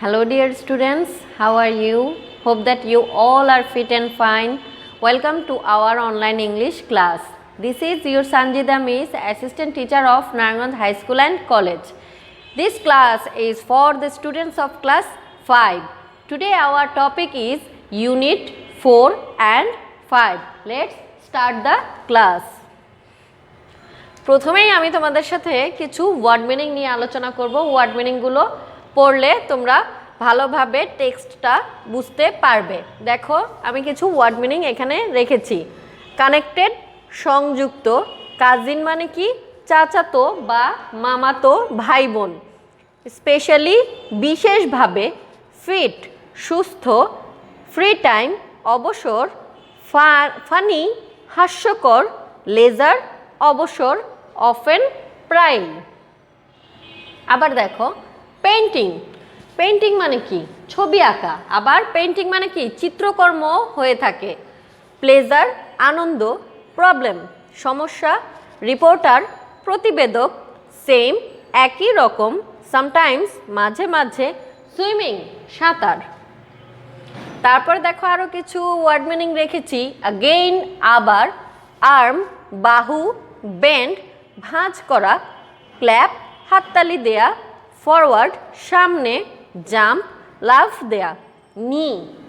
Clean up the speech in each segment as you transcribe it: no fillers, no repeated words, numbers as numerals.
Hello dear students, how are you? Hope that you all are fit and fine. Welcome to our online English class. This is your Sanjida Miss, Assistant Teacher of Narangand High School and College. This class is for the students of class 5. Today our topic is Unit 4 and 5. Let's start the class. প্রথমেই আমি তোমাদের সাথে কিছু word meaning নিয়ে আলোচনা করব। Word মিনিংগুলো পড়লে তোমরা ভালোভাবে টেক্সটটা বুঝতে পারবে। দেখো আমি কিছু ওয়ার্ড মিনিং এখানে রেখেছি। কানেক্টেড সংযুক্ত, কাজিন মানে কি চাচাতো বা মামাতো ভাই বোন। স্পেশালি বিশেষভাবে, ফিট সুস্থ, ফ্রি টাইম অবসর, ফানি হাস্যকর, লেজার অবসর, অফেন প্রায়। আবার দেখো পেইন্টিং, পেইন্টিং মানে কি ছবি আঁকা। আবার পেইন্টিং মানে কি চিত্রকর্ম হয়ে থাকে। প্লেজার আনন্দ, প্রবলেম সমস্যা, রিপোর্টার প্রতিবেদক, সেম একই রকম, সামটাইমস মাঝে মাঝে, সুইমিং সাঁতার। তারপর দেখো আরও কিছু ওয়ার্ড মিনিং রেখেছি। আগেইন আবার, আর্ম বাহু, বেন্ড ভাঁজ করা, ক্ল্যাপ হাততালি দেয়া, ফরওয়ার্ড সামনে, জাম্প লাফ দেয়া, নি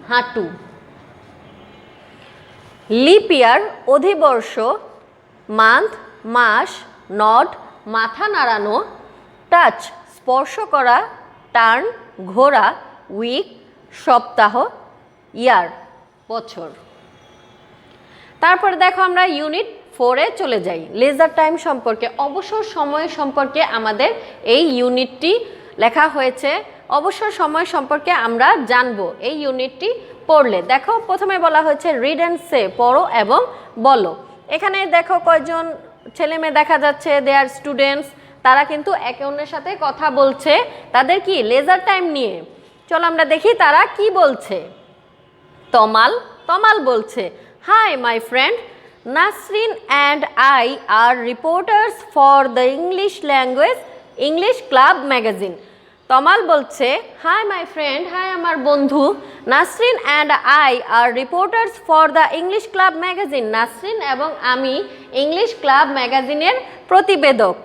হাঁটু। লিপ ইয়ার অধিবর্ষ, মান্থ মাস, নড মাথা নাড়ানো, টাচ স্পর্শ করা, টার্ন ঘোরা, উইক সপ্তাহ, ইয়ার বছর। তারপর দেখো আমরা ইউনিট 4-এ চলে যাই। লেজার টাইম সম্পর্কে, অবসর সময় সম্পর্কে আমাদের এই ইউনিটটি লেখা হয়েছে। অবসর সময় সম্পর্কে আমরা জানবো এই ইউনিটটি পড়লে। দেখো প্রথমে বলা হয়েছে রিড অ্যান্ড সে, পড়ো এবং বলো। এখানে দেখো কয়জন ছেলে মেয়ে দেখা যাচ্ছে, দে আর স্টুডেন্টস। তারা কিন্তু একে অন্যের সাথে কথা বলছে তাদের কি লেজার টাইম নিয়ে। চলো আমরা দেখি তারা কি বলছে। তমাল বলছে, hi my friend, Nasrin and I are reporters for the English language English Club magazine. Tamal বলছে, হাই মাই ফ্রেন্ড, হাই আমার বন্ধু, Nasrin and I are reporters for the English club magazine. Nasrin এবং আমি ইংলিশ ক্লাব ম্যাগাজিনের প্রতিবেদক।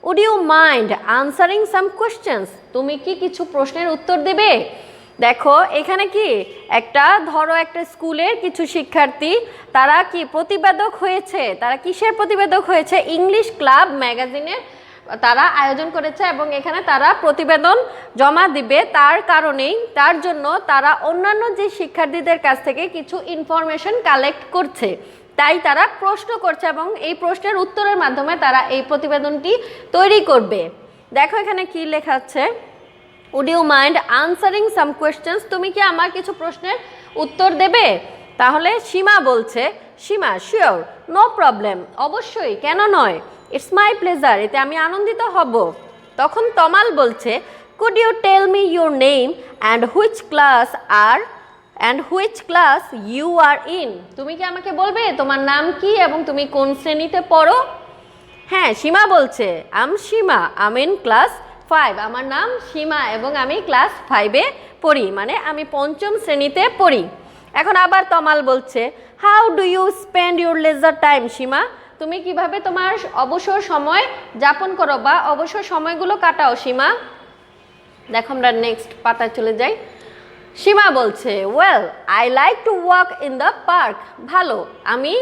Would you mind answering some questions, তুমি কি কিছু প্রশ্নের উত্তর দেবে? দেখো এখানে কি একটা ধরো একটা স্কুলের কিছু শিক্ষার্থী তারা কি প্রতিবেদক হয়েছে। তারা কিসের প্রতিবেদক হয়েছে? ইংলিশ ক্লাব ম্যাগাজিনের তারা আয়োজন করেছে এবং এখানে তারা প্রতিবেদন জমা দিবে। তার জন্য তারা অন্যান্য যে শিক্ষার্থীদের কাছ থেকে কিছু ইনফরমেশন কালেক্ট করছে। তাই তারা প্রশ্ন করছে এবং এই প্রশ্নের উত্তরের মাধ্যমে তারা এই প্রতিবেদনটি তৈরি করবে। দেখো এখানে কি লেখা আছে, would you mind answering some questions, তুমি কি আমার কিছু প্রশ্নের উত্তর দেবে? তাহলে সীমা বলছে, সীমা শিওর, নো প্রবলেম, অবশ্যই, কেন নয়, ইটস মাই প্লেজার, এতে আমি আনন্দিত হব। তখন তমাল বলছে, could you tell me your name and which class you are in, তুমি কি আমাকে বলবে তোমার নাম কি এবং তুমি কোন শ্রেণীতে পড়ো? হ্যাঁ সীমা বলছে, সীমা, ইন ক্লাস 5, আমার নাম সীমা এবং আমি ক্লাস 5-এ পড়ি, মানে আমি 5ম শ্রেণীতে পড়ি। এখন আবার তমাল বলছে, how do you spend your leisure time Seema, তুমি কিভাবে তোমার অবসর সময় যাপন করো বা অবসর সময়গুলো কাটাও সীমা? দেখো আমরা নেক্সট পাতায় চলে যাই। সীমা বলছে, well I like to walk in the park, ভালো, আমি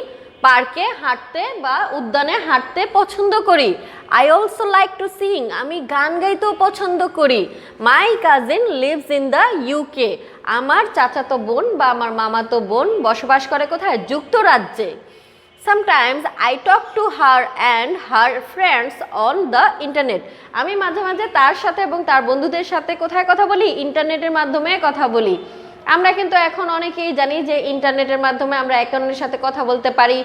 পার্কে হাঁটতে বা উদ্যানে হাঁটতে পছন্দ করি। I also like to Singh, আমি গান গাইতেও পছন্দ করি। মাই cousin lives in the UK, আমার চাচাতো বোন বা আমার মামাতো বোন বসবাস করে কোথায়? যুক্তরাজ্যে। Sometimes I talk to her and her friends on the internet, আমি মাঝে মাঝে তার সাথে এবং তার বন্ধুদের সাথে কোথায় কথা বলি? ইন্টারনেটের মাধ্যমে কথা বলি। আমরা কিন্তু এখন অনেকেই জানি যে ইন্টারনেটের মাধ্যমে আমরা একে অন্যের সাথে কথা বলতে পারি।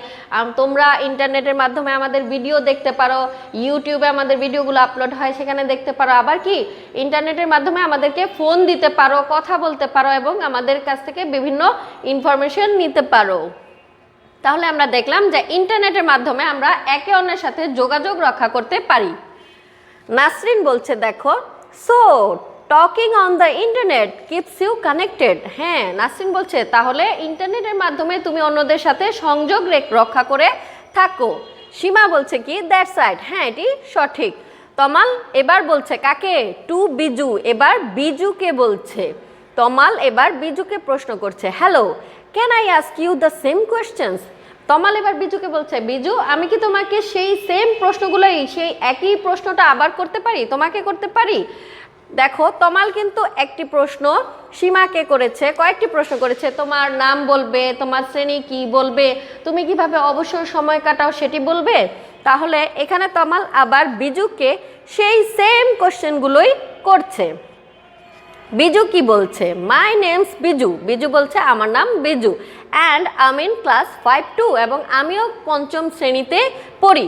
তোমরা ইন্টারনেটের মাধ্যমে আমাদের ভিডিও দেখতে পারো, ইউটিউবে আমাদের ভিডিওগুলো আপলোড হয় সেখানে দেখতে পারো। আবার কি ইন্টারনেটের মাধ্যমে আমাদেরকে ফোন দিতে পারো, কথা বলতে পারো এবং আমাদের কাছ থেকে বিভিন্ন ইনফরমেশন নিতে পারো। তাহলে আমরা দেখলাম যে ইন্টারনেটের মাধ্যমে আমরা একে অন্যের সাথে যোগাযোগ রক্ষা করতে পারি। নাসরিন বলছে, দেখো, so talking on the internet keeps you connected. হ্যাঁ, নাসরিন বলছে তাহলে ইন্টারনেটের মাধ্যমে তুমি অন্যদের সাথে সংযোগ রক্ষা করে থাকো। সীমা বলছে কি দ্যাটস রাইট, হ্যাঁ এটি সঠিক। তমাল এবার বলছে কাকে? টু বিজু, এবার বিজুকে বলছে। তমাল এবার বিজুকে প্রশ্ন করছে, hello can I ask you the same questions. Tamal এবার বিজুকে বলছে, বিজু আমি কি তোমাকে সেই সেম প্রশ্নগুলোই, সেই একই প্রশ্নটা আবার করতে পারি, তোমাকে করতে পারি? দেখো তমাল কিন্তু একটি প্রশ্ন সীমাকে করেছে, কয়েকটি প্রশ্ন করেছে। তোমার নাম বলবে, তোমার শ্রেণী কি বলবে, তুমি কিভাবে অবসর সময় কাটাও সেটি বলবে। তাহলে এখানে তমাল আবার বিজুকে সেই সেম কোশ্চেনগুলোই করছে। বিজু কি বলছে? My name's Biju. বিজু বলছে আমার নাম Biju and I in class 5 এবং আমিও পঞ্চম শ্রেণীতে পড়ি।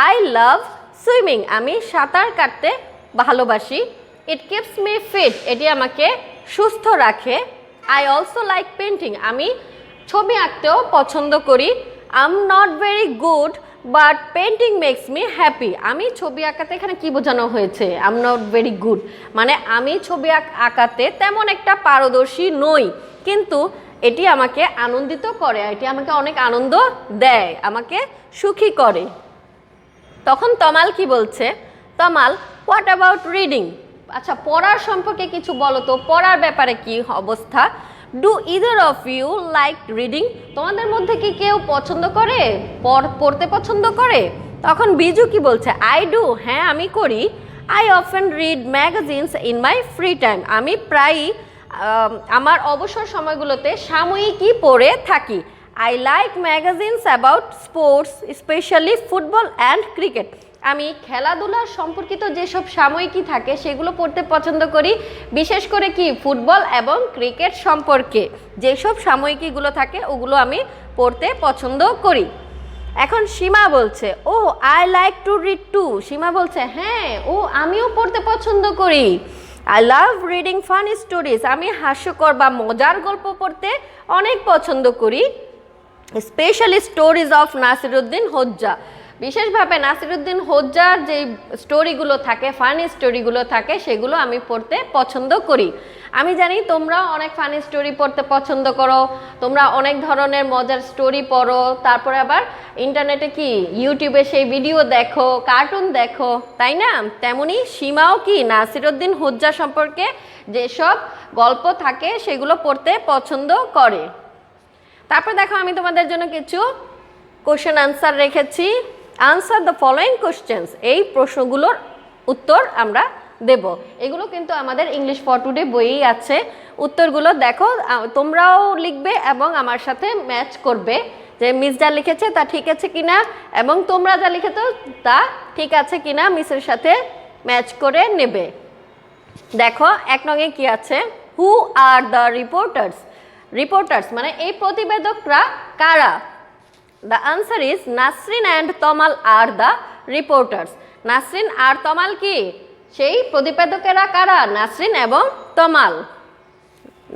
আই লাভ সুইমিং, আমি সাঁতার কাটতে ভালোবাসি। ইট কিপস মি ফিট, এটি আমাকে সুস্থ রাখে। আই অলসো লাইক পেন্টিং, আমি ছবি আঁকতেও পছন্দ করি। I am not very good but painting makes me happy. আমি ছবি আঁকাতে, এখানে কি বোঝানো হয়েছে? I am not very good মানে আমি ছবি আঁকাতে তেমন একটা পারদর্শী নই, কিন্তু এটি আমাকে আনন্দিত করে, এটি আমাকে অনেক আনন্দ দেয়, আমাকে সুখী করে। তখন তমাল কি বলছে? তমাল হোয়াট অ্যাবাউট রিডিং, আচ্ছা পড়ার সম্পর্কে কিছু বলো তো, পড়ার ব্যাপারে কি অবস্থা? Do either of you like reading, তোমাদের মধ্যে কি কেউ পছন্দ করে, পড়তে পছন্দ করে? তখন বিজু কি বলছে? আই ডু, হ্যাঁ আমি করি। I often read magazines in my free time, আমি প্রায়ই আমার অবসর সময়গুলোতে সাময়িকী পড়ে থাকি। I like magazines about sports specially football and cricket, আমি খেলাধুলার সম্পর্কিত যেসব সাময়িকী থাকে সেগুলো পড়তে পছন্দ করি, বিশেষ করে কি ফুটবল এবং ক্রিকেট সম্পর্কে যেসব সাময়িকীগুলো থাকে ওগুলো আমি পড়তে পছন্দ করি। এখন সীমা বলছে, oh I like to read too, Seema বলছে হ্যাঁ ও আমিও পড়তে পছন্দ করি। I love reading funny stories, আমি হাস্যকর বা মজার গল্প পড়তে অনেক পছন্দ করি। Specially stories of Nasiruddin Hodja, বিশেষভাবে নাসিরুদ্দিন হোজ্জার যে স্টোরিগুলো থাকে, ফানি স্টোরিগুলো থাকে, সেগুলো আমি পড়তে পছন্দ করি। আমি জানি তোমরা অনেক ফানি স্টোরি পড়তে পছন্দ করো, তোমরা অনেক ধরনের মজার স্টোরি পড়ো, তারপরে আবার ইন্টারনেটে কি ইউটিউবে সেই ভিডিও দেখো, কার্টুন দেখো, তাই না? তেমনি সীমাও কি নাসিরুদ্দিন হোজ্জা সম্পর্কে যেসব গল্প থাকে সেগুলো পড়তে পছন্দ করে। তারপর দেখো আমি তোমাদের জন্য কিছু কোশ্চেন আনসার রেখেছি। আনসার দ্য ফলোয়িং কোশ্চেন্স, এই প্রশ্নগুলোর উত্তর আমরা দেব। এগুলো কিন্তু আমাদের ইংলিশ ফর টুডে বইয়েই আছে। উত্তরগুলো দেখো, তোমরাও লিখবে এবং আমার সাথে ম্যাচ করবে যে মিস যা লিখেছে তা ঠিক আছে কিনা এবং তোমরা যা লিখেছো তা ঠিক আছে কিনা মিসের সাথে ম্যাচ করে নেবে। দেখো 1 নঙে কি আছে? হু আর দ্য রিপোর্টার্স, রিপোর্টার্স মানে এই প্রতিবেদকরা কারা? The answer is Nasrin and Tomal are the reporters. Nasrin আর তমাল কি সেই প্রতিবেদকেরা কারা? নাসরিন এবং Tamal.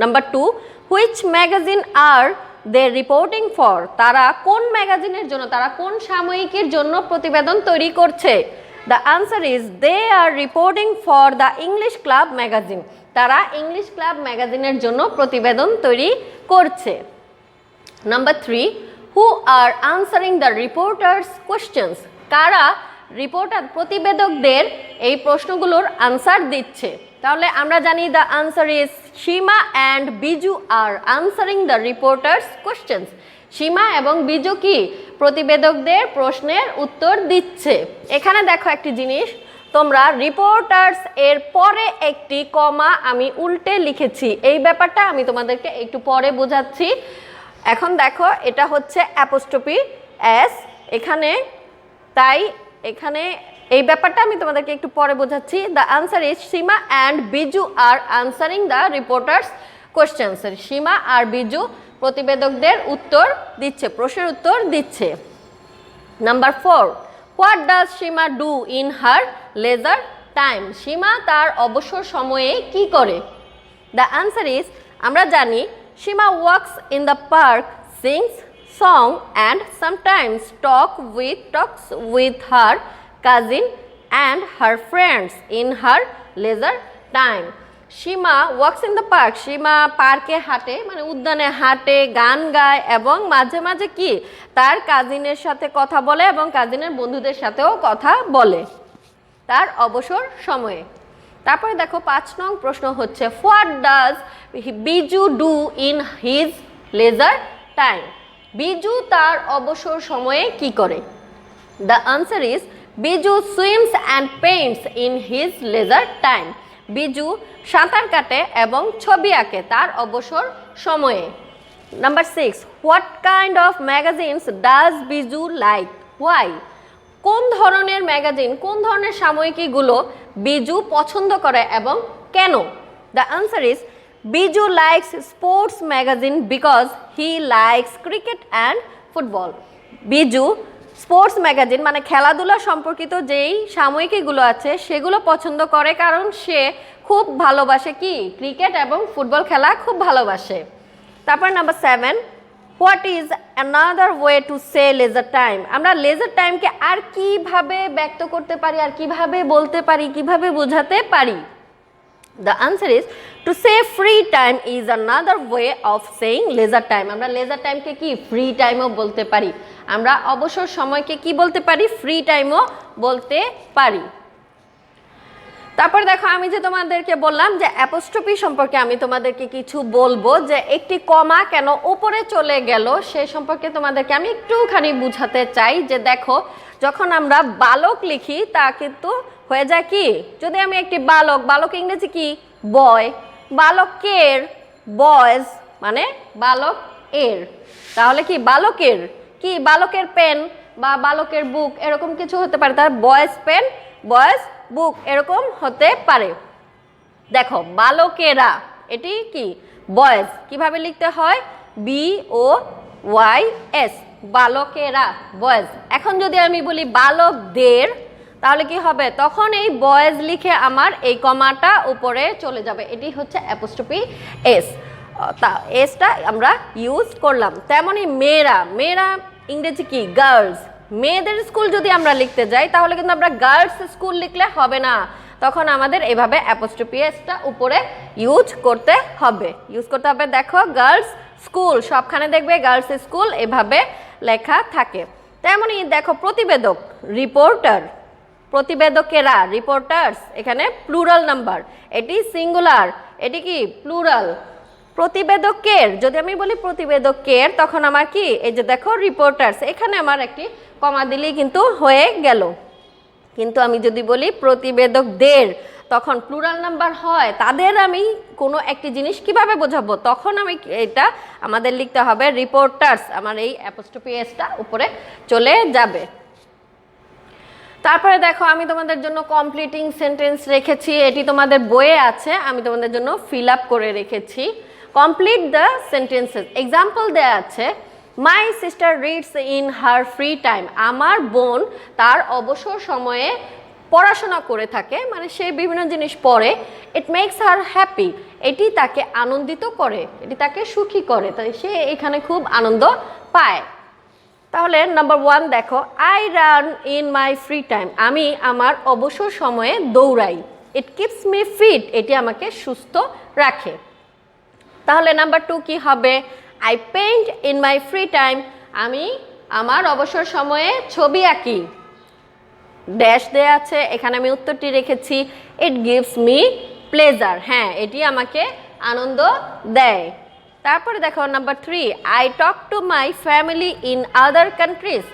Number 2, which magazine are they reporting for? তারা কোন ম্যাগাজিনের জন্য, তারা কোন সাময়িকীর জন্য প্রতিবেদন তৈরি করছে? The answer is they are reporting for the English Club magazine. তারা ইংলিশ ক্লাব ম্যাগাজিনের জন্য প্রতিবেদন তৈরি করছে। Number 3, who are answering the reporters questions? কারা রিপোর্টার প্রতিবেদকদের এই প্রশ্নগুলোর আনসার দিচ্ছে? তাহলে আমরা জানি the answer is Seema and Biju are answering the reporters questions. সীমা এবং বিজু কি প্রতিবেদকদের প্রশ্নের উত্তর দিচ্ছে। এখানে দেখো একটি জিনিস, তোমরা রিপোর্টার্স এর পরে একটি কমা আমি উল্টে লিখেছি, এই ব্যাপারটা আমি তোমাদেরকে একটু পরে বোঝাচ্ছি। এখন দেখো এটা হচ্ছে অ্যাপোস্ট্রফি এস এখানে, তাই এখানে এই ব্যাপারটা আমি তোমাদেরকে একটু পরে বোঝাচ্ছি। The answer is Seema and Biju are answering the reporters questions. Seema আর বিজু প্রতিবেদকদের উত্তর দিচ্ছে, প্রশ্নের উত্তর দিচ্ছে। Number 4, what does Seema do in her leisure time? Seema তার অবসর সময়ে কি করে? দ্য আনসার ইজ, আমরা জানি Seema walks in the park, sings song and sometimes talks with her cousin and her friends in her leisure time. Seema walks in the park, Seema পার্কে হাঁটে মানে উদ্যানে হাঁটে, গান গায় এবং মাঝে মাঝে কি তার কাজিনের সাথে কথা বলে এবং কাজিনের বন্ধুদের সাথেও কথা বলে তার অবসর সময়ে। তারপরে দেখো 5 নং প্রশ্ন হচ্ছে what does Biju do in his leisure time? Biju তার অবসর সময়ে কি করে? The answer is Biju swims and Paints in his leisure time. Biju সাঁতার কাটে এবং ছবি আঁকে তার অবসর সময়ে। Number 6 what kind of magazines does Biju like? Why? কোন ধরনের ম্যাগাজিন, কোন ধরনের সাময়িকীগুলো বিজু পছন্দ করে এবং কেন? The answer is Biju likes sports magazine because he likes cricket and football. Biju sports magazine মানে খেলাধুলা সম্পর্কিত যেই সাময়িকীগুলো আছে সেগুলো পছন্দ করে কারণ সে খুব ভালোবাসে কি ক্রিকেট এবং ফুটবল খেলা খুব ভালোবাসে। তারপর number 7 what is another way to say leisure time? আমরা লেজার টাইমকে আর কিভাবে ব্যক্ত করতে পারি, আর কিভাবে বলতে পারি, কিভাবে বোঝাতে পারি? The answer is to say free time is another way of saying leisure time. আমরা লেজার টাইমকে কি ফ্রি টাইমও বলতে পারি, আমরা অবসর সময়কে কি বলতে পারি, ফ্রি টাইমও বলতে পারি। তারপর দেখো আমি যে তোমাদেরকে বললাম যে অ্যাপোস্ট্রফি সম্পর্কে আমি তোমাদেরকে কিছু বলবো, যে একটি কমা কেন উপরে চলে গেল সে সম্পর্কে তোমাদেরকে আমি একটুখানি বুঝাতে চাই। যে দেখো যখন আমরা বালক লিখি তা কিন্তু হয়ে যায় কি, যদি আমি একটি বালক, বালক ইংরেজি কি বয়, বালকের বয়েজ মানে বালক এর, তাহলে কি বালকের কি বালকের পেন বা বালকের বুক এরকম কিছু হতে পারে, তার বয়েজ পেন বয়েজ বুক এরকম হতে পারে। দেখো বালকেরা এটি কি বয়েজ, কিভাবে লিখতে হয় BOYS, বালকেরা বয়েজ। এখন যদি আমি বলি বালকদের তাহলে কি হবে, তখন এই বয়েজ লিখে আমার এই কমাটা উপরে চলে যাবে, এটি হচ্ছে অ্যাপোস্ট্রফি এস, তা এসটা আমরা ইউজ করলাম। তেমনই মেয়েরা, মেয়েরা ইংরেজি কি গার্লস, মেয়েদের স্কুল যদি আমরা লিখতে যাই তাহলে কিন্তু আমরা গার্লস স্কুল লিখলে হবে না, তখন আমাদের এভাবে অ্যাপোস্ট্রফি এসটা উপরে ইউজ করতে হবে। দেখো গার্লস স্কুল, সবখানে দেখবে গার্লস স্কুল এভাবে লেখা থাকে। তেমনই দেখো প্রতিবেদক রিপোর্টার, প্রতিবেদকেরা রিপোর্টার্স, এখানে প্লুরাল নাম্বার, এটি সিঙ্গুলার, এটি কি প্লুরাল। প্রতিবেদকের যদি আমি বলি প্রতিবেদকের তখন আমার কি এই যে দেখো রিপোর্টার্স, এখানে আমার একটি কমা দিলেই কিন্তু হয়ে গেল। কিন্তু আমি যদি বলি প্রতিবেদকদের তখন প্লুরাল নাম্বার হয়, তাদের আমি কোনো একটি জিনিস কিভাবে বোঝাবো, তখন আমি এটা আমাদের লিখতে হবে রিপোর্টার্স, আমার এই অ্যাপোস্ট্রফি এসটা উপরে চলে যাবে। তারপরে দেখো আমি তোমাদের জন্য কমপ্লিটিং সেন্টেন্স রেখেছি, এটি তোমাদের বইয়ে আছে, আমি তোমাদের জন্য ফিল আপ করে রেখেছি। কমপ্লিট দ্য সেন্টেন্সেস, এক্সাম্পল দেয়া আছে my sister reads in her free time, আমার বোন তার অবসর সময়ে পড়াশোনা করে থাকে, মানে সে বিভিন্ন জিনিস পড়ে। ইট মেক্স হার হ্যাপি, এটি তাকে আনন্দিত করে, এটি তাকে সুখী করে, তাই সে এখানে খুব আনন্দ পায়। তাহলে নাম্বার 1 দেখো I run in my free time, আমি আমার অবসর সময়ে দৌড়াই। ইট কিপস মি ফিট, এটি আমাকে সুস্থ রাখে। তাহলে নাম্বার 2 কি হবে, I paint in my free time, আমি আমার অবসর সময়ে ছবি আঁকি। ড্যাশ দেয়া আছে, এখানে আমি উত্তরটি রেখেছি ইট গিভস মি প্লেজার, হ্যাঁ এটি আমাকে আনন্দ দেয়। তারপরে দেখো number 3 I talk to my family in other countries,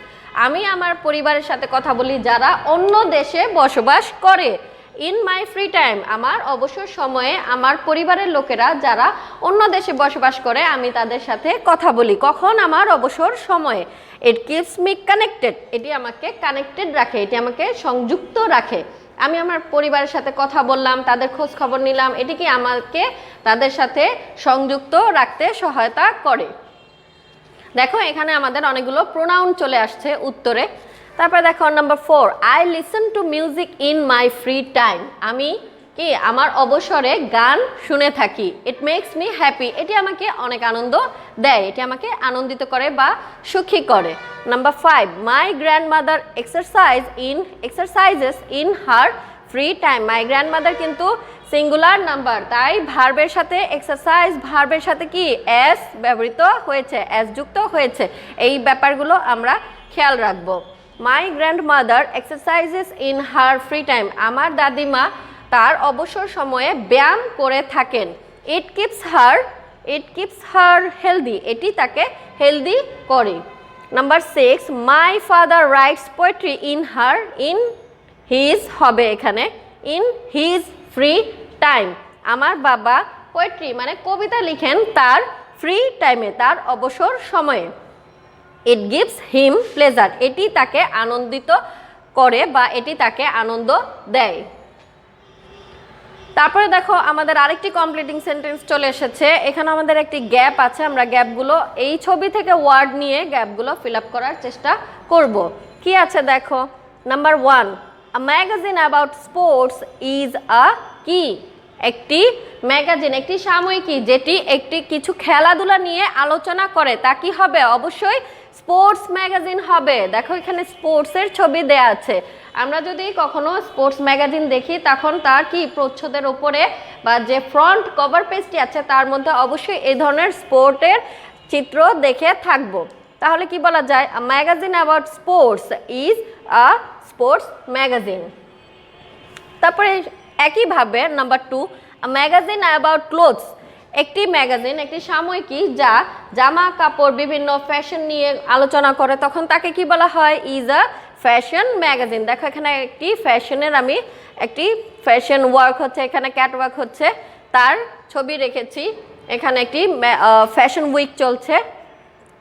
আমি আমার পরিবারের সাথে কথা বলি যারা অন্য দেশে বসবাস করে। ইন মাই ফ্রি টাইম, আমার অবসর সময়ে আমার পরিবারের লোকেরা যারা অন্য দেশে বসবাস করে আমি তাদের সাথে কথা বলি, কখন আমার অবসর সময়ে। ইট কিপস মি কানেক্টেড, এটি আমাকে কানেক্টেড রাখে, এটি আমাকে সংযুক্ত রাখে। আমি আমার পরিবারের সাথে কথা বললাম, তাদের খোঁজ খবর নিলাম, এটি কি আমাকে তাদের সাথে সংযুক্ত রাখতে সহায়তা করে। দেখো এখানে আমাদের অনেকগুলো প্রোনাউন চলে আসছে উত্তরে। তারপরে দেখো number 4 I listen to music in my free time, আমি কি আমার অবসরে গান শুনে থাকি। ইট মেক্স মি হ্যাপি, এটি আমাকে অনেক আনন্দ দেয়, এটি আমাকে আনন্দিত করে বা সুখী করে। Number 5 my grandmother exercises in her free time. My grandmother কিন্তু সিঙ্গুলার নাম্বার, তাই ভার্বের সাথে এক্সারসাইজ, ভার্বের সাথে কি এস ব্যবহৃত হয়েছে, এস যুক্ত হয়েছে। এই ব্যাপারগুলো আমরা খেয়াল রাখবো। My grandmother exercises in her free time. আমার দাদিমা তার অবসর সময়ে ব্যায়াম করে থাকেন। It keeps her healthy. এটি তাকে হেলদি করে। Number 6, my father rights poetry in his হবে এখানে ইন হিজ ফ্রি টাইম। আমার বাবা পোয়েট্রি মানে কবিতা লিখেন তার ফ্রি টাইমে, তার অবসর সময়ে। It gives him pleasure. এটি তাকে আনন্দিত করে বা এটি তাকে আনন্দ দেয়। তারপরে দেখো আমাদের আরেকটি কমপ্লিটিং সেন্টেন্স চলে এসেছে। এখানে আমাদের একটি গ্যাপ আছে, আমরা গ্যাপগুলো এই ছবি থেকে ওয়ার্ড নিয়ে গ্যাপগুলো ফিল আপ করার চেষ্টা করব। কি আছে দেখো। Number 1, a magazine about sports is আ কি? একটি ম্যাগাজিন, একটি সাময়িকী যেটি একটি কিছু খেলাধুলা নিয়ে আলোচনা করে, তা কি হবে? অবশ্যই স্পোর্টস ম্যাগাজিন হবে। দেখো এখানে স্পোর্টসের ছবি দেয়া আছে। আমরা যদি কখনো স্পোর্টস ম্যাগাজিন দেখি তখন তার কি প্রচ্ছদের উপরে বা যে ফ্রন্ট কভার পেজটি আছে তার মধ্যে অবশ্যই এই ধরনের স্পোর্টের চিত্র দেখে থাকবো। তাহলে কি বলা যায়? A magazine about sports is a sports magazine. তারপরে একইভাবে number 2, a magazine about clothes. একটি ম্যাগাজিন, একটি সাময়িকী যা জামা কাপড় বিভিন্ন ফ্যাশন নিয়ে আলোচনা করে, তখন তাকে কি বলা হয়? Is a fashion magazine. দেখো এখানে একটি ফ্যাশনের একটি ফ্যাশন ওয়ার্ক হচ্ছে, এখানে ক্যাটওয়ার্ক হচ্ছে, তার ছবি রেখেছি। এখানে একটি ফ্যাশন উইক চলছে।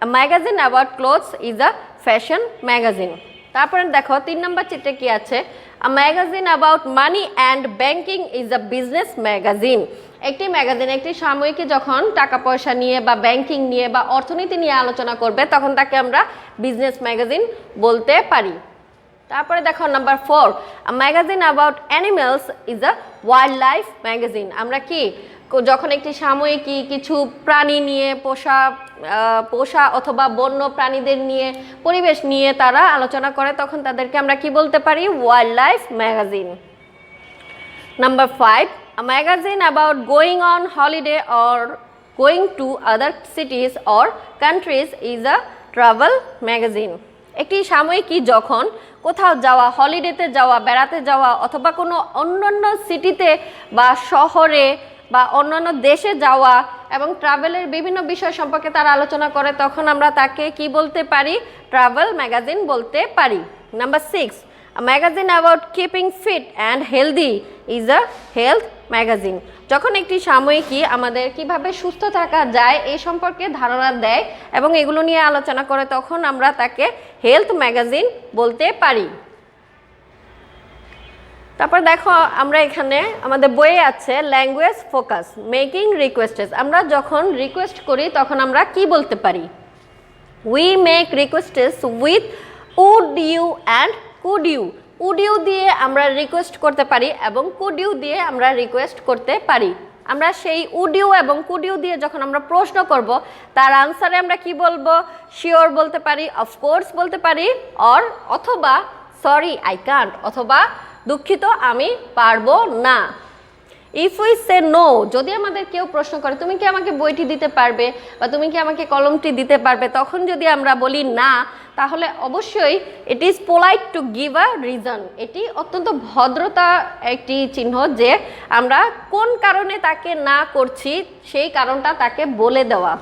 Magazine about clothes is a fashion magazine. তারপরে দেখো 3 নম্বর চিত্রে কি আছে? A magazine about money and banking is a business magazine. একটি ম্যাগাজিন, একটি সাময়িকী যখন টাকা পয়সা নিয়ে বা ব্যাংকিং নিয়ে বা অর্থনীতি নিয়ে আলোচনা করবে তখন তাকে আমরা বিজনেস ম্যাগাজিন বলতে পারি। তারপরে দেখো number 4, a magazine about animals is a wild life magazine. আমরা কি যখন একটি সাময়িকী কিছু প্রাণী নিয়ে পোষা অথবা বন্য প্রাণীদের নিয়ে, পরিবেশ নিয়ে তারা আলোচনা করে তখন তাদেরকে আমরা কি বলতে পারি? Wild life magazine. Number 5, a magazine about going on holiday or going to other cities or countries is a travel magazine. একটি সাময়িকী যখন কোথাও যাওয়া, হলিডেতে যাওয়া, বেড়াতে যাওয়া অথবা কোনো অন্যান্য সিটিতে বা শহরে বা অন্যান্য দেশে যাওয়া এবং ট্রাভেলের বিভিন্ন বিষয় সম্পর্কে তারা আলোচনা করে তখন আমরা তাকে কি বলতে পারি? ট্রাভেল ম্যাগাজিন বলতে পারি। Number 6, a magazine about keeping fit and healthy is a health magazine. যখন একটি সাময়িকী আমাদের কিভাবে সুস্থ থাকা যায় এই সম্পর্কে ধারণা দেয় এবং এগুলো নিয়ে আলোচনা করে তখন আমরা তাকে হেলথ ম্যাগাজিন বলতে পারি। তারপর দেখো আমরা এখানে আমাদের বইয়ে আছে ল্যাঙ্গুয়েজ ফোকাস, মেকিং রিকোয়েস্টেস। আমরা যখন রিকোয়েস্ট করি তখন আমরা কি বলতে পারি? We make requests with would you and could you. Would you দিয়ে আমরা রিকোয়েস্ট করতে পারি এবং কুড ইউ দিয়ে আমরা রিকোয়েস্ট করতে পারি। আমরা সেই উড ইউ এবং কুড ইউ দিয়ে যখন আমরা প্রশ্ন করব তার আনসারে আমরা কি বলবো? শিওর বলতে পারি, অফকোর্স বলতে পারি, অথবা সরি আই কান্ট, অথবা দুঃখিত আমি পারবো না। ইফ উই সে নো, যদি আমাদের কেউ প্রশ্ন করে তুমি কি আমাকে বইটি দিতে পারবে বা তুমি কি আমাকে কলমটি দিতে পারবে, তখন যদি আমরা বলি না, তাহলে অবশ্যই it is polite to give a reason. এটি অত্যন্ত ভদ্রতা একটি চিহ্ন যে আমরা কোন কারণে তাকে না করছি সেই কারণটা তাকে বলে দেওয়া।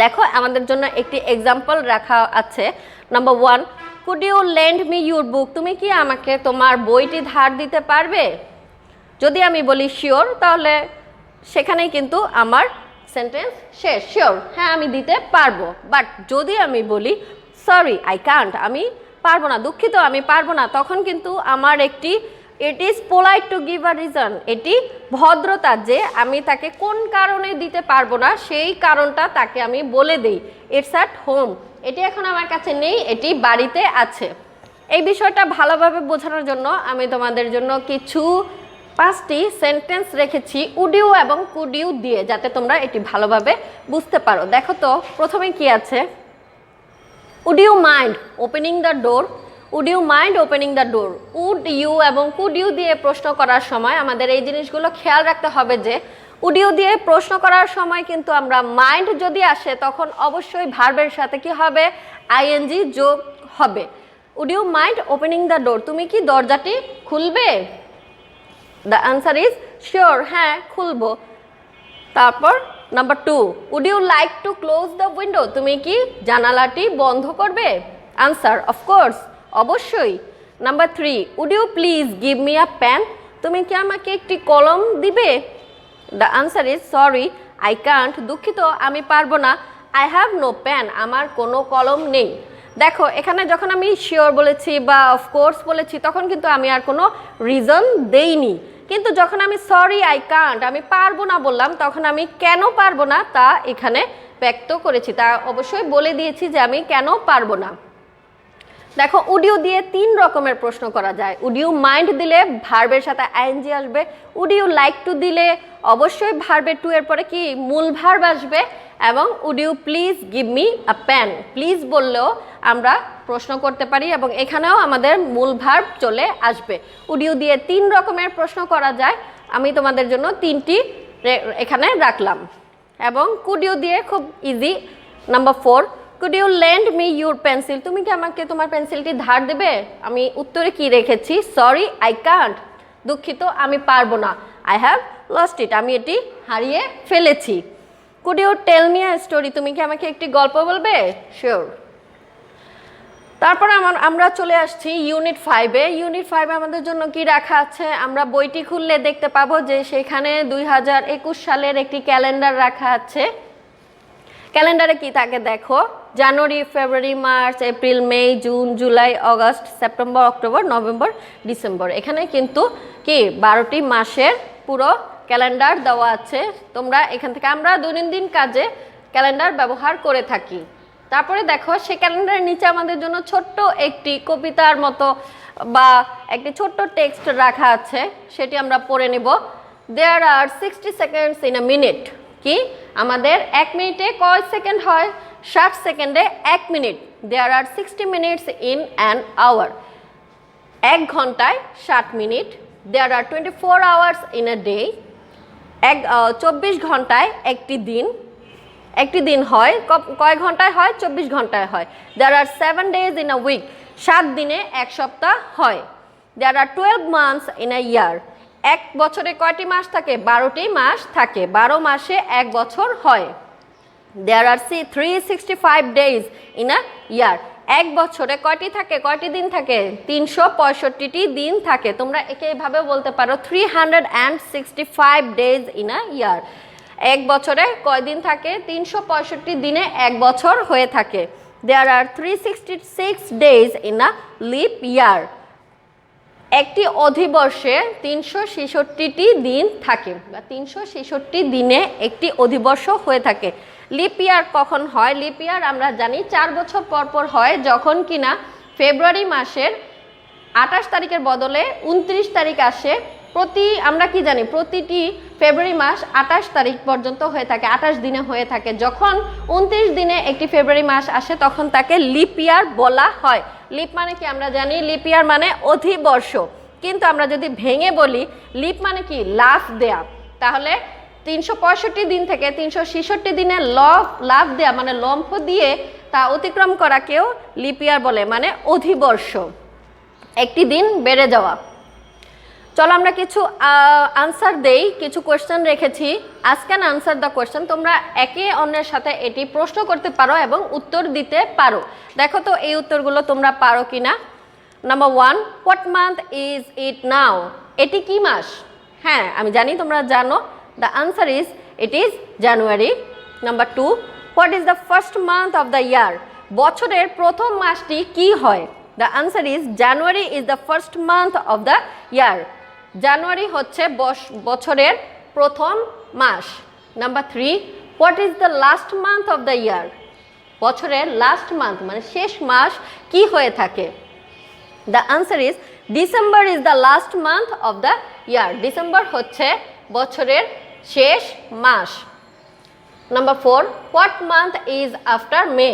দেখো আমাদের জন্য একটি এক্সাম্পল রাখা আছে। Number 1, could you lend me your book. তুমি কি আমাকে তোমার বইটি ধার দিতে পারবে? যদি আমি বলি শিওর, তাহলে সেখানেই কিন্তু আমার সেন্টেন্স শেষ। শিওর, হ্যাঁ আমি দিতে পারবো। বাট যদি আমি বলি সরি আই কান্ট, আমি পারবো না, দুঃখিত আমি পারবো না, তখন কিন্তু আমার একটি it is polite to give a reason, এটি ভদ্রতা যে আমি তাকে কোন কারণে দিতে পারবো না সেই কারণটা তাকে আমি বলে দিই। ইটস অ্যাট হোম, এটি এখন আমার কাছে নেই, এটি বাড়িতে আছে। এই বিষয়টা ভালোভাবে বোঝানোর জন্য আমি তোমাদের জন্য কিছু 5টি সেন্টেন্স রেখেছি উড ইউ এবং কুড ইউ দিয়ে, যাতে তোমরা এটি ভালোভাবে বুঝতে পারো। দেখো তো প্রথমে কি আছে? Would you mind opening the door would you mind opening the door. Would you এবং কুড ইউ দিয়ে প্রশ্ন করার সময় আমাদের এই জিনিসগুলো খেয়াল রাখতে হবে যে উড ইউ দিয়ে প্রশ্ন করার সময় কিন্তু আমরা মাইন্ড যদি আসে তখন অবশ্যই ভার্বের সাথে কি হবে, আইএনজি যোগ হবে। Would you mind opening the door, তুমি কি দরজাটি খুলবে? দ্য আনসার ইজ শিওর, হ্যাঁ খুলবো। তারপর number 2, would you like to close the window, তুমি কি জানালাটি বন্ধ করবে? আনসার অফকোর্স, অবশ্যই। Number 3, would you please give me a pen, তুমি কি আমাকে একটি কলম দিবে? The answer is sorry I can't, দুঃখিত আমি পারবো না। আই হ্যাভ নো পেন, আমার কোনো কলম নেই। দেখো এখানে যখন আমি শিওর বলেছি বা অফকোর্স বলেছি তখন কিন্তু আমি আর কোনো রিজন দেইনি, কিন্তু যখন আমি সরি আই কান্ট, আমি পারবো না বললাম, তখন আমি কেন পারবো না তা এখানে ব্যক্ত করেছি, তা অবশ্যই বলে দিয়েছি যে আমি কেন পারবো না। দেখো উড ইউ দিয়ে 3 রকমের প্রশ্ন করা যায়। উড ইউ মাইন্ড দিলে ভার্বের সাথে আইএনজি আসবে। উড ইউ লাইক টু দিলে অবশ্যই ভার্বের টু এর পরে কি মূল ভার্ব আসবে। এবং would you please give me a pen, please বললেও আমরা প্রশ্ন করতে পারি এবং এখানেও আমাদের মূল ভার্ব চলে আসবে। উড ইউ দিয়ে 3 রকমের প্রশ্ন করা যায়, আমি তোমাদের জন্য 3টি এখানে রাখলাম। এবং কুড ইউ দিয়ে খুব easy. Number 4, could you lend me your pencil, তুমি কি আমাকে তোমার পেন্সিলটি ধার দেবে? আমি উত্তরে কি রেখেছি, সরি আই কান্ট, দুঃখিত আমি পারবো না। আই হ্যাভ লস্ট ইট, আমি এটি হারিয়ে ফেলেছি। Could you tell me a story, তুমি কি আমাকে একটি গল্প বলবে? শিওর। তারপর আমরা চলে আসছি ইউনিট 5-এ। ইউনিট 5-এ আমাদের জন্য কি রাখা আছে, আমরা বইটি খুললে দেখতে পাবো যে সেখানে 2021 সালের একটি ক্যালেন্ডার রাখা আছে। ক্যালেন্ডারে কি থাকে দেখো, January, February, March, April, May, June, July, August, September, October, November, December. এখানে কিন্তু কি 12টি মাসের পুরো ক্যালেন্ডার দেওয়া আছে। তোমরা এখান থেকে আমরা দৈনন্দিন কাজে ক্যালেন্ডার ব্যবহার করে থাকি। তারপরে দেখো সেই ক্যালেন্ডারের নিচে আমাদের জন্য ছোট্ট একটি কবিতার মতো বা একটি ছোট্ট টেক্সট রাখা আছে, সেটি আমরা পড়ে নেব। দেয়ার are 60 seconds in a minute, কি আমাদের 1 মিনিটে কয় সেকেন্ড হয়? 60 সেকেন্ডে 1 minute. There are 60 minutes in an hour, 1 ঘন্টায় 60 minute. There are 24 hours in a day, 24 ঘন্টায় একটি দিন। একটি দিন হয় কয় ঘন্টায় হয়? 24 ঘন্টায় হয়। দেয়ার আর 7 ডেজ ইন আ উইক, 7 দিনে 1 সপ্তাহ হয়। দেয়ার আর 12 মান্থস ইন আ ইয়ার, 1 বছরে কয়টি মাস থাকে? 12টি মাস থাকে, 12 মাসে 1 বছর হয়। দেয়ার আর 365 ডেজ ইন আ ইয়ার, 1 বছরে কয়টি থাকে, কয়টি দিন থাকে? 365টি দিন থাকে। তোমরা একে এভাবে বলতে পারো 365 ডেজ ইন আ ইয়ার। 1 বছরে কয় দিন থাকে? 365 দিনে 1 বছর হয়ে থাকে। দেয়ার আর 366 ডেজ ইন আ লিপ ইয়ার, একটি অধিবর্ষে 366টি দিন থাকে বা 366 দিনে একটি অধিবর্ষ হয়ে থাকে। লিপ ইয়ার কখন হয়? লিপ ইয়ার আমরা জানি 4 বছর পর পর হয়, যখন কিনা ফেব্রুয়ারি মাসের 28 তারিখের বদলে 29 তারিখ আসে। আমরা কি জানি, প্রতিটি ফেব্রুয়ারি মাস 28 তারিখ পর্যন্ত হয়ে থাকে, 28 দিনে হয়ে থাকে। যখন 29 দিনে একটি ফেব্রুয়ারি মাস আসে তখন তাকে লিপ ইয়ার বলা হয়। লিপ মানে কি আমরা জানি, লিপ ইয়ার মানে অধিবর্ষ। কিন্তু আমরা যদি ভেঙে বলি লিপ মানে কি লাফ দেয়া, তাহলে 365 দিন থেকে 366 দিনে লাফ দেয়া মানে লম্ফ দিয়ে তা অতিক্রম করাকেও লিপ ইয়ার বলে, মানে অধিবর্ষ, একটি দিন বেড়ে যাওয়া। চলো আমরা কিছু আনসার দেই, কিছু কোয়েশ্চেন রেখেছি। আজকে আনসার দ্য কোয়েশ্চেন, তোমরা একে অন্যের সাথে এটি প্রশ্ন করতে পারো এবং উত্তর দিতে পারো। দেখো তো এই উত্তরগুলো তোমরা পারো কিনা। Number 1, what month is it now, এটি কি মাস? হ্যাঁ আমি জানি তোমরা জানো। The answer is it is January. Number 2, what is the first month of the year, বছরের প্রথম মাসটি কি হয়? The answer is January is the first month of the year, January হচ্ছে বছরের প্রথম মাস। Number 3, what is the last month of the year, বছরের লাস্ট মান্থ মানে শেষ মাস কি হয়ে থাকে? The answer is December is the last month of the year, December হচ্ছে বছরের শেষ মাস। Number 4, what month is after May,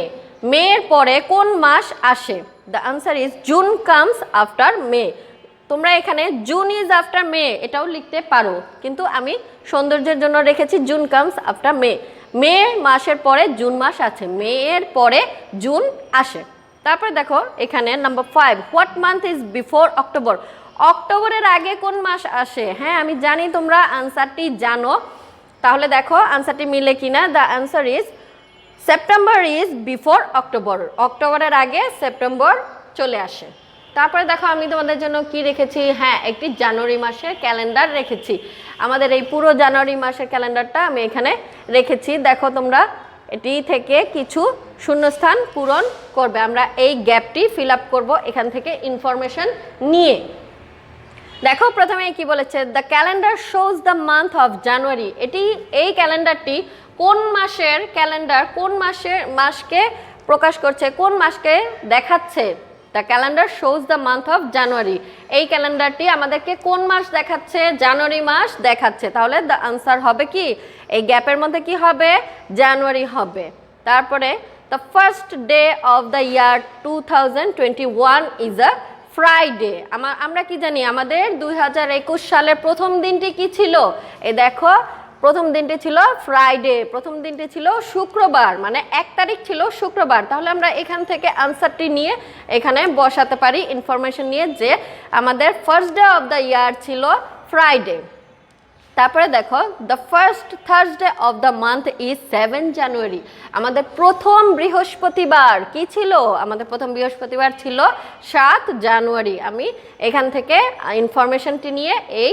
May এর পরে কোন মাস আসে? The answer is June comes after May. তোমরা এখানে জুন ইজ আফটার মে এটাও লিখতে পারো, কিন্তু আমি সৌন্দর্যের জন্য রেখেছি জুন কামস আফটার মে। মে মাসের পরে জুন মাস আছে, মে এর পরে জুন আসে। তারপরে দেখো এখানে number 5, what month is before October. অক্টোবরের আগে কোন মাস আসে? হ্যাঁ আমি জানি তোমরা আনসারটি জানো, তাহলে দেখো আনসারটি মিলে কিনা। The answer is September is before October. অক্টোবরের আগে সেপ্টেম্বর চলে আসে। তারপরে দেখো আমি তোমাদের জন্য কি রেখেছি, হ্যাঁ একটি জানুয়ারি মাসের ক্যালেন্ডার রেখেছি। আমাদের এই পুরো জানুয়ারি মাসের ক্যালেন্ডারটা আমি এখানে রেখেছি। দেখো তোমরা এটি থেকে কিছু শূন্যস্থান পূরণ করবে। আমরা এই গ্যাপটি ফিল আপ করবো এখান থেকে ইনফরমেশন নিয়ে। দেখো প্রথমে কি বলেছে, the calendar shows the month of January. এই ক্যালেন্ডারটি কোন মাসের ক্যালেন্ডার, কোন মাসকে প্রকাশ করছে, কোন মাসকে দেখাচ্ছে। The calendar shows the month of January. এই ক্যালেন্ডারটি আমাদেরকে কোন মাস দেখাচ্ছে? জানুয়ারি মাস দেখাচ্ছে। তাহলে দ্য আনসার হবে কি, এই গ্যাপের মধ্যে কি হবে? জানুয়ারি হবে। তারপরে the first day of the year 2021 is a Friday. আমরা কি জানি, আমাদের 2021 সালের প্রথম দিনটি কি ছিল? এই দেখো প্রথম দিনটি ছিল ফ্রাইডে, প্রথম দিনটি ছিল শুক্রবার, মানে 1 তারিখ ছিল শুক্রবার। তাহলে আমরা এখান থেকে আনসারটি নিয়ে এখানে বসাতে পারি ইনফরমেশন নিয়ে যে আমাদের ফার্স্ট ডে অফ দ্য ইয়ার ছিল ফ্রাইডে। তারপরে দেখো the first Thursday of the month is 7 জানুয়ারি। আমাদের প্রথম বৃহস্পতিবার কি ছিল? আমাদের প্রথম বৃহস্পতিবার ছিল 7 জানুয়ারি। আমি এখান থেকে ইনফরমেশনটি নিয়ে এই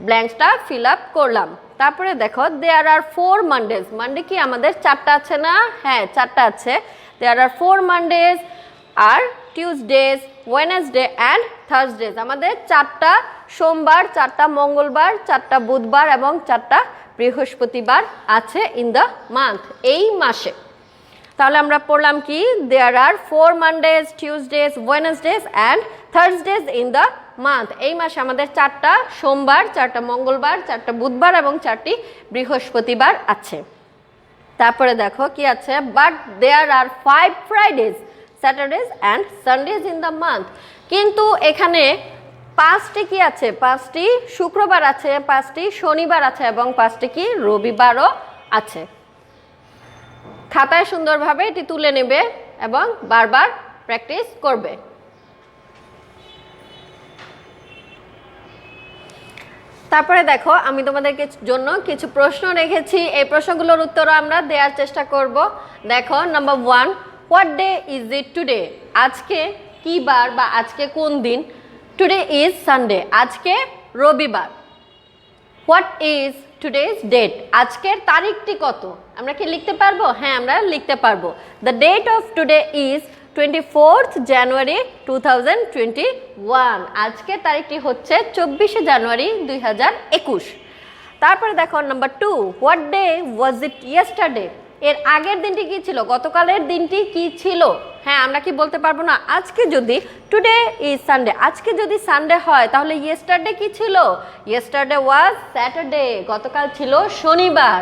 ব্ল্যাঙ্কসটা ফিল আপ করলাম। তারপরে দেখো দেয়ার আর 4 মানডেজ। মানডে কি আমাদের 4টা আছে না? হ্যাঁ 4টা আছে। দেয়ার are 4 মানডেজ R টিউসডেজ, Wednesday and Thursdays. আমাদের 4টা সোমবার, 4টা মঙ্গলবার, 4টা বুধবার এবং 4টা বৃহস্পতিবার আছে ইন দ্য মান্থ, এই মাসে। তাহলে আমরা পড়লাম কি, there are 4 Mondays, Tuesdays, Wednesdays and Thursdays in the month. এই মাসে আমাদের 4টা সোমবার, 4টা মঙ্গলবার, 4টা বুধবার এবং 4টি বৃহস্পতিবার আছে। তারপরে দেখো কি আছে, but there are 5 Fridays, Saturdays and Sundays in the month. কিন্তু এখানে 5টি কি আছে? 5টি শুক্রবার আছে, 5টি শনিবার আছে এবং 5টি কি রবিবারও আছে। খাতায় সুন্দরভাবে এটি তুলে নেবে এবং বারবার প্র্যাকটিস করবে। তারপরে দেখো আমি তোমাদেরকে জন্য কিছু প্রশ্ন রেখেছি, এই প্রশ্নগুলোর উত্তর আমরা দেওয়ার চেষ্টা করব। দেখো number 1, what day is it today? আজকে কি বার বা আজকে কোন দিন? টুডে ইজ সানডে, আজকে রবিবার। What is today's date? আজকের তারিখটি কত? আমরা কি লিখতে পারবো? হ্যাঁ আমরা লিখতে পারবো। The date of today is 24th January 2021। আজকের তারিখটি হচ্ছে 24শে জানুয়ারি 2021। তারপরে দেখো number 2, what day was it yesterday? এর আগের দিনটি কি ছিল? গতকালের দিনটি কি ছিল? হ্যাঁ আমরা কি বলতে পারবো না? আজকে যদি টুডে ইজ সানডে, আজকে যদি সানডে হয় তাহলে ইয়েস্টারডে কি ছিল? ইয়েস্টারডে ওয়াজ স্যাটারডে, গতকাল ছিল শনিবার।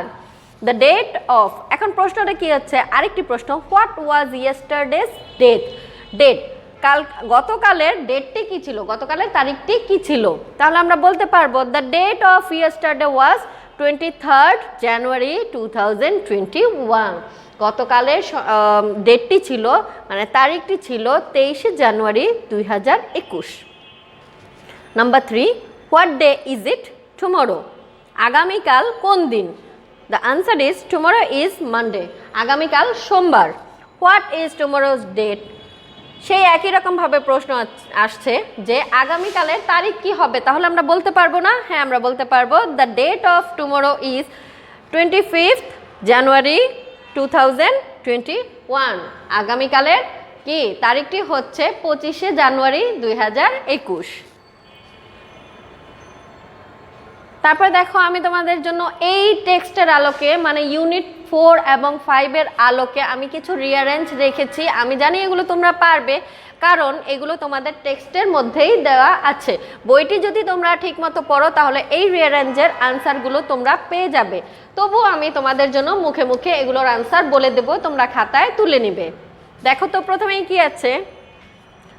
দ্য ডেট অফ, এখন প্রশ্নটা কি হচ্ছে, আরেকটি প্রশ্ন, what was yesterday's date? Date গতকালের ডেটটি কি ছিল? গতকালের তারিখটি কি ছিল? তাহলে আমরা বলতে পারবো the date of yesterday was 23rd January 2021। গতকালের ডেটটি ছিল, মানে তারিখটি ছিল 23শে জানুয়ারি 2021। Number 3, what day is it tomorrow? আগামীকাল কোন দিন? The answer is tomorrow is Monday, আগামীকাল সোমবার। What is tomorrow's date? সেই একই রকমভাবে প্রশ্ন আসছে যে আগামীকালের তারিখ কি হবে? তাহলে আমরা বলতে পারবো না? হ্যাঁ আমরা বলতে পারবো। The date of tomorrow is 25th January 2021। আগামীকালের কি তারিখটি হচ্ছে 25শে জানুয়ারি 2021। তারপরে দেখো আমি তোমাদের জন্য এই টেক্সটের আলোকে, মানে ইউনিট 4 এবং 5 এর আলোকে আমি কিছু রিঅ্যারেঞ্জ রেখেছি। আমি জানি এগুলো তোমরা পারবে, কারণ এগুলো তোমাদের টেক্সটের মধ্যেই দেওয়া আছে। বইটি যদি তোমরা ঠিকমতো পড়ো তাহলে এই রিঅ্যারেঞ্জের আনসারগুলো তোমরা পেয়ে যাবে। তবুও আমি তোমাদের জন্য মুখে মুখে এগুলোর আনসার বলে দেব, তোমরা খাতায় তুলে নিবে। দেখো তো প্রথমেই কি আছে,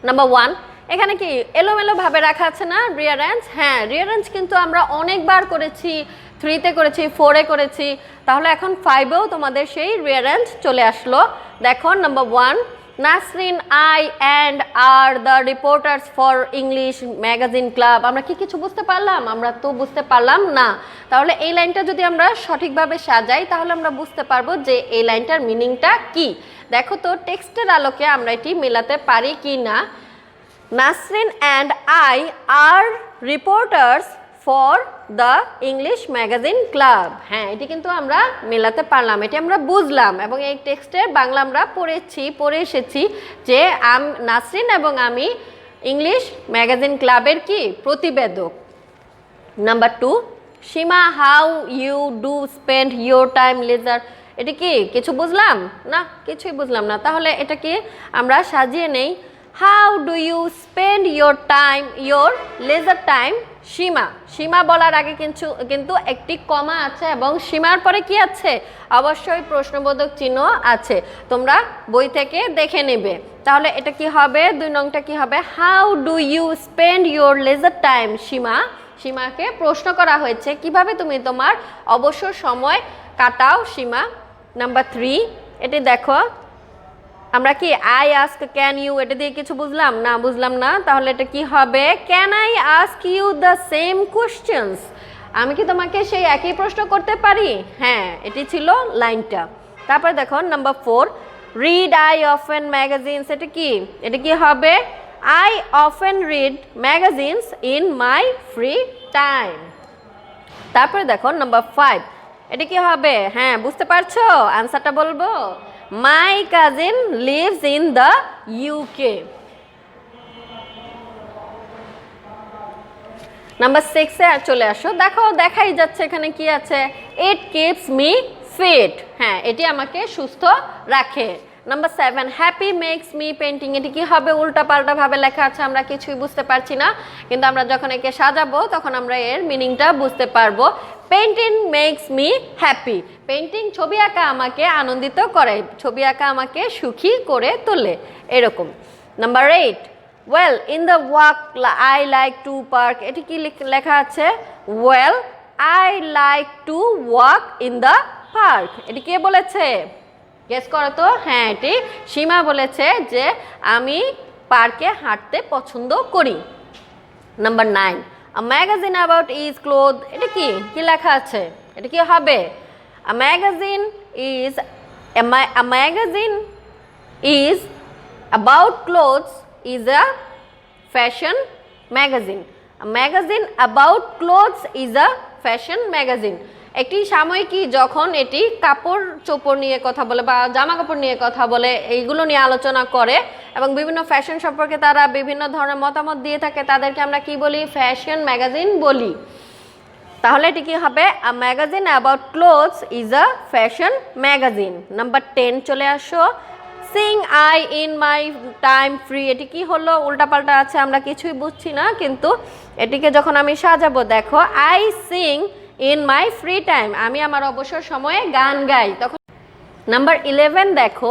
নাম্বার 1 এখানে কি এলোমেলো ভাবে রাখা আছে না রিঅ্যারেঞ্জ, হ্যাঁ রিঅ্যারেঞ্জ কিন্তু আমরা অনেকবার করেছি, 3-তে করেছি, 4-এ করেছি, তাহলে এখন 5-এও তোমাদের সেই রিঅ্যারেঞ্জ চলে আসলো। দেখো number 1 Nasrin I and are the reporters for English magazine club. আমরা কি কিছু বুঝতে পারলাম? আমরা তো বুঝতে পারলাম না। তাহলে এই লাইনটা যদি আমরা সঠিকভাবে সাজাই তাহলে আমরা বুঝতে পারবো যে এই লাইনটার মিনিংটা কি। দেখো তো টেক্সটের আলোকে আমরা এটি মেলাতে পারি কি না। Nasrin and I are reporters for the English magazine club. হ্যাঁ এটি কিন্তু আমরা মেলাতে পারলাম, এটি আমরা বুঝলাম এবং এই টেক্সটের বাংলা আমরা পড়ে এসেছি যে নাসরিন এবং আমি ইংলিশ ম্যাগাজিন ক্লাবের কি প্রতিবেদক। Number 2 Seema how you do spend your time leisure. এটি কি কিছু বুঝলাম না? কিছুই বুঝলাম না। তাহলে এটা কি আমরা সাজিয়ে নেই। How do you spend your leisure time Seema. Seema বলার আগে কিন্তু একটি কমা আছে এবং সীমার পরে কি আছে? অবশ্যই প্রশ্নবোধক চিহ্ন আছে, তোমরা বই থেকে দেখে নেবে। তাহলে এটা কি হবে? 2 নংটা কি হবে? How do you spend your leisure time Seema. সীমাকে প্রশ্ন করা হয়েছে কিভাবে তুমি তোমার অবসর সময় কাটাও সীমা। নাম্বার 3 এটি দেখো আমরা কি আই আস্ক ক্যান ইউ, এটা দিয়ে কিছু বুঝলাম না? বুঝলাম না। তাহলে এটা কি হবে? Can I ask you the same questions. আমি কি তোমাকে সেই একই প্রশ্ন করতে পারি? হ্যাঁ এটি ছিল লাইনটা। তারপর দেখো number 4 read I often magazines. এটা কি হবে? I often read magazines in my free time. তারপরে দেখো নাম্বার 5 এটা কি হবে? হ্যাঁ বুঝতে পারছো? আনসারটা বলবো। My cousin lives in the UK. Number 6-এ চলে আসো। দেখো দেখাই যাচ্ছে এখানে কি আছে। It keeps me fit. হ্যাঁ এটি আমাকে সুস্থ রাখে। Number 7 happy makes me painting. এটি কি হবে? উল্টা পাল্টা ভাবে লেখা আছে, আমরা কিছুই বুঝতে পারছি না, কিন্তু আমরা যখন একে সাজাবো তখন আমরা এর মিনিংটা বুঝতে পারবো। Painting makes me happy. Painting ছবি আঁকা আমাকে আনন্দিত করে, ছবি আঁকা আমাকে সুখী করে তোলে, এরকম। Number 8 well in the walk I like two park. এটি কি লেখা আছে? Well I like to walk in the park. এটি কে বলেছে? গেস করো তো। হ্যাঁ এটি সীমা বলেছে যে আমি পার্কে হাঁটতে পছন্দ করি। Number 9 a magazine about is cloth. এটা কি লেখা আছে? এটা কি হবে? A magazine is about clothes is a fashion magazine. A magazine about clothes is a fashion magazine. একটি সাময়িকী যখন এটি কাপড় চোপড় নিয়ে কথা বলে বা জামা কাপড় নিয়ে কথা বলে, এইগুলো নিয়ে আলোচনা করে এবং বিভিন্ন ফ্যাশন সম্পর্কে তারা বিভিন্ন ধরনের মতামত দিয়ে থাকে, তাদেরকে আমরা কি বলি? ফ্যাশন ম্যাগাজিন বলি। তাহলে এটি কি হবে? A magazine about clothes is a fashion magazine. Number 10 চলে আসো। Sing I in my time free. এটি কি হলো? উল্টাপাল্টা আছে, আমরা কিছুই বুঝছি না, কিন্তু এটিকে যখন আমি সাজাবো দেখো I sing in my free time. আমি আমার অবসর সময়ে গান গাই তখন। নাম্বার 11 দেখো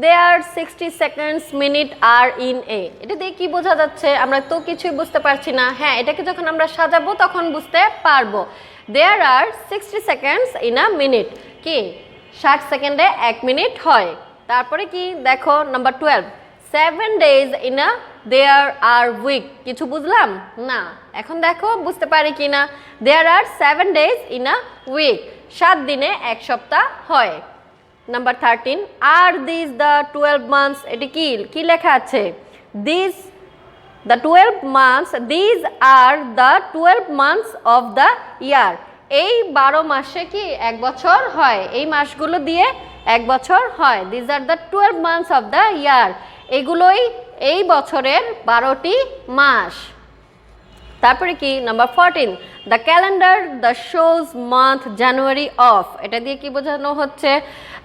there 60 seconds minute are in a. এটা দিয়ে কি বোঝা যাচ্ছে? আমরা তো কিছুই বুঝতে পারছি না। হ্যাঁ এটাকে যখন আমরা সাজাবো তখন বুঝতে পারবো। দেয়ার are 60 seconds in a minute. কি 60 সেকেন্ডে 1 মিনিট হয়। তারপরে কি দেখো number 12 7 days in a there are week। কিছু বুঝলাম না? এখন দেখো বুঝতে পারি কি না। there are 7 days in a week। 7 দিনে 1 সপ্তাহ হয়। Number 13 are these the 12 months। এটি কি লেখা আছে? these the 12 months these are the 12 months of the year। এই 12 মাসে কি 1 বছর হয়? এই মাসগুলো দিয়ে 1 বছর হয়। these are the 12 months of the year। এগুলোই এই বছরের 12টি মাস। তারপরে কি number 14 the calendar the shows month January of. এটা দিয়ে কি বোঝানো হচ্ছে?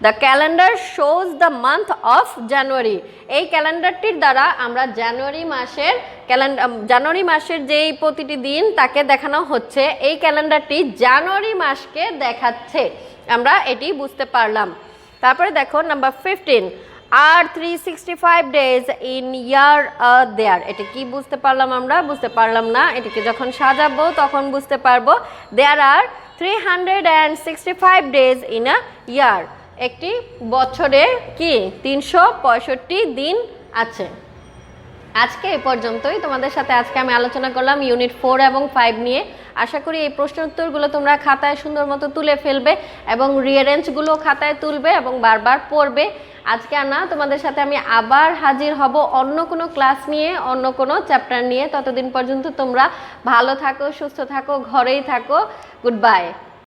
The calendar shows the month of January. এই ক্যালেন্ডারটির দ্বারা আমরা জানুয়ারি মাসের যেই প্রতিটি দিন তাকে দেখানো হচ্ছে, এই ক্যালেন্ডারটি জানুয়ারি মাসকে দেখাচ্ছে। আমরা এটি বুঝতে পারলাম। তারপরে দেখো নাম্বার 15 আর 365 ডেজ ইন ইয়ার দেয়ার। এটা কি বুঝতে পারলাম আমরা? বুঝতে পারলাম না। এটাকে যখন সাজাবো তখন বুঝতে পারবো। দেয়ার আর 365 ডেজ ইন আ ইয়ার। একটি বছরে কি 365 দিন আছে। আজকে এই পর্যন্তই। তোমাদের সাথে আজকে আমি আলোচনা করলাম ইউনিট 4 এবং 5 নিয়ে। আশা করি এই প্রশ্ন উত্তরগুলো তোমরা খাতায় সুন্দর মতো তুলে ফেলবে এবং রিয়ারেঞ্জগুলো খাতায় তুলবে এবং বারবার পড়বে। আজকে আর না, তোমাদের সাথে আমি আবার হাজির হব অন্য কোনো ক্লাস নিয়ে, অন্য কোনো চ্যাপ্টার নিয়ে। ততদিন পর্যন্ত তোমরা ভালো থাকো, সুস্থ থাকো, ঘরেই থাকো। Good bye.